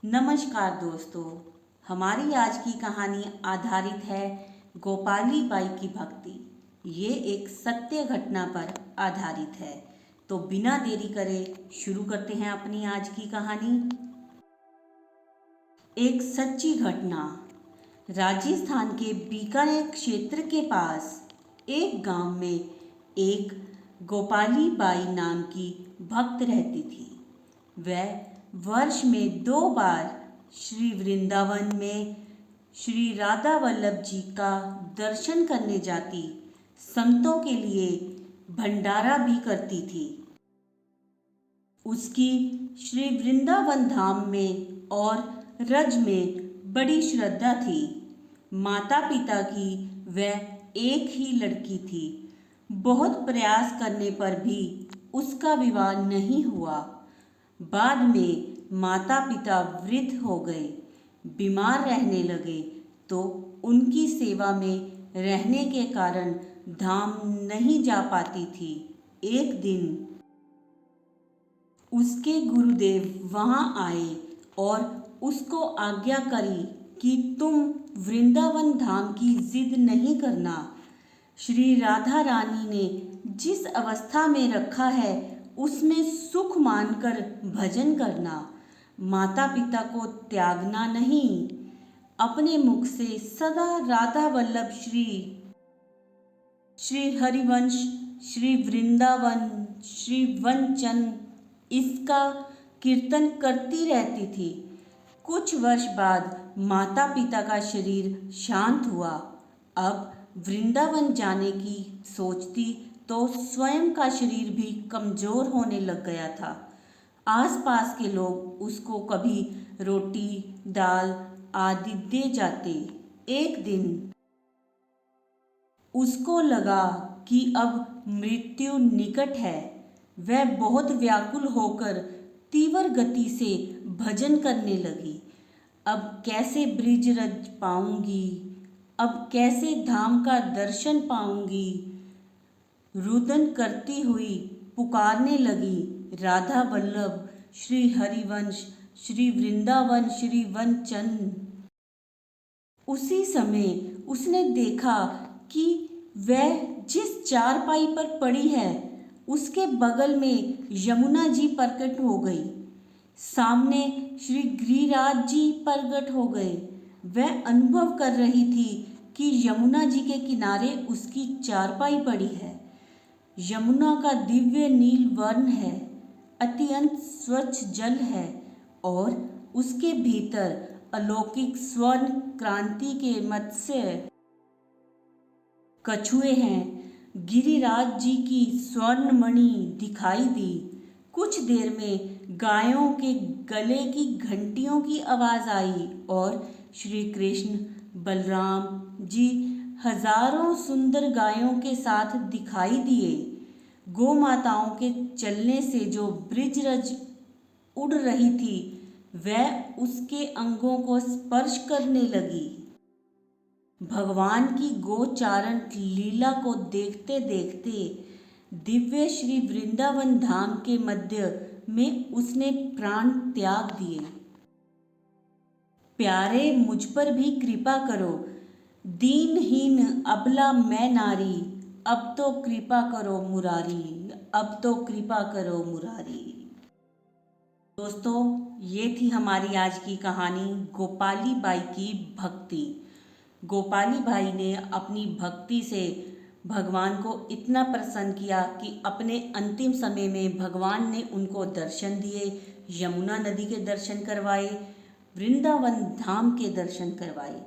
नमस्कार दोस्तों, हमारी आज की कहानी आधारित है गोपाली बाई की भक्ति। ये एक सत्य घटना पर आधारित है। तो बिना देरी करे शुरू करते हैं अपनी आज की कहानी। एक सच्ची घटना। राजस्थान के बीकानेर क्षेत्र के पास एक गांव में एक गोपाली बाई नाम की भक्त रहती थी। वह वर्ष में 2 बार श्री वृंदावन में श्री राधा वल्लभ जी का दर्शन करने जाती, संतों के लिए भंडारा भी करती थी। उसकी श्री वृंदावन धाम में और रज में बड़ी श्रद्धा थी। माता पिता की वह एक ही लड़की थी। बहुत प्रयास करने पर भी उसका विवाह नहीं हुआ। बाद में माता पिता वृद्ध हो गए, बीमार रहने लगे, तो उनकी सेवा में रहने के कारण धाम नहीं जा पाती थी। एक दिन उसके गुरुदेव वहां आए और उसको आज्ञा करी कि तुम वृंदावन धाम की जिद नहीं करना। श्री राधा रानी ने जिस अवस्था में रखा है उसमें सुख मानकर भजन करना, माता पिता को त्यागना नहीं। अपने मुख से सदा राधा वल्लभ श्री हरिवंश, श्री वृंदावन, श्री वंचन इसका कीर्तन करती रहती थी। कुछ वर्ष बाद माता पिता का शरीर शांत हुआ। अब वृंदावन जाने की सोचती तो स्वयं का शरीर भी कमजोर होने लग गया था। आसपास के लोग उसको कभी रोटी दाल आदि दे जाते। एक दिन उसको लगा कि अब मृत्यु निकट है। वह बहुत व्याकुल होकर तीव्र गति से भजन करने लगी। अब कैसे ब्रिजरज पाऊंगी, अब कैसे धाम का दर्शन पाऊंगी, रुदन करती हुई पुकारने लगी, राधा वल्लभ, श्री हरिवंश, श्री वृंदावन, श्री वंचन। उसी समय उसने देखा कि वह जिस चारपाई पर पड़ी है उसके बगल में यमुना जी प्रकट हो गई। सामने श्री गिरिराज जी प्रकट हो गए। वह अनुभव कर रही थी कि यमुना जी के किनारे उसकी चारपाई पड़ी है। यमुना का दिव्य नील वर्ण है, अत्यंत स्वच्छ जल है और उसके भीतर अलौकिक स्वर्ण क्रांति के मत्स्य कछुए हैं। गिरिराज जी की स्वर्णमणि दिखाई दी। कुछ देर में गायों के गले की घंटियों की आवाज आई और श्री कृष्ण बलराम जी हजारों सुंदर गायों के साथ दिखाई दिए। गौ माताओं के चलने से जो ब्रिजरज उड़ रही थी वह उसके अंगों को स्पर्श करने लगी। भगवान की गोचारण लीला को देखते देखते दिव्य श्री वृंदावन धाम के मध्य में उसने प्राण त्याग दिए। प्यारे, मुझ पर भी कृपा करो, दीनहीन अबला मैं नारी, अब तो कृपा करो मुरारी, अब तो कृपा करो मुरारी। दोस्तों, ये थी हमारी आज की कहानी गोपाली बाई की भक्ति। गोपाली बाई ने अपनी भक्ति से भगवान को इतना प्रसन्न किया कि अपने अंतिम समय में भगवान ने उनको दर्शन दिए, यमुना नदी के दर्शन करवाए, वृंदावन धाम के दर्शन करवाए।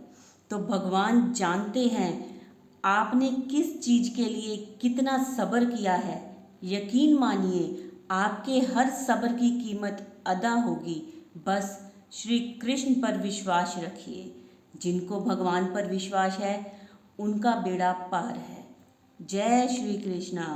तो भगवान जानते हैं आपने किस चीज़ के लिए कितना सब्र किया है। यकीन मानिए आपके हर सब्र की कीमत अदा होगी। बस श्री कृष्ण पर विश्वास रखिए। जिनको भगवान पर विश्वास है उनका बेड़ा पार है। जय श्री कृष्णा।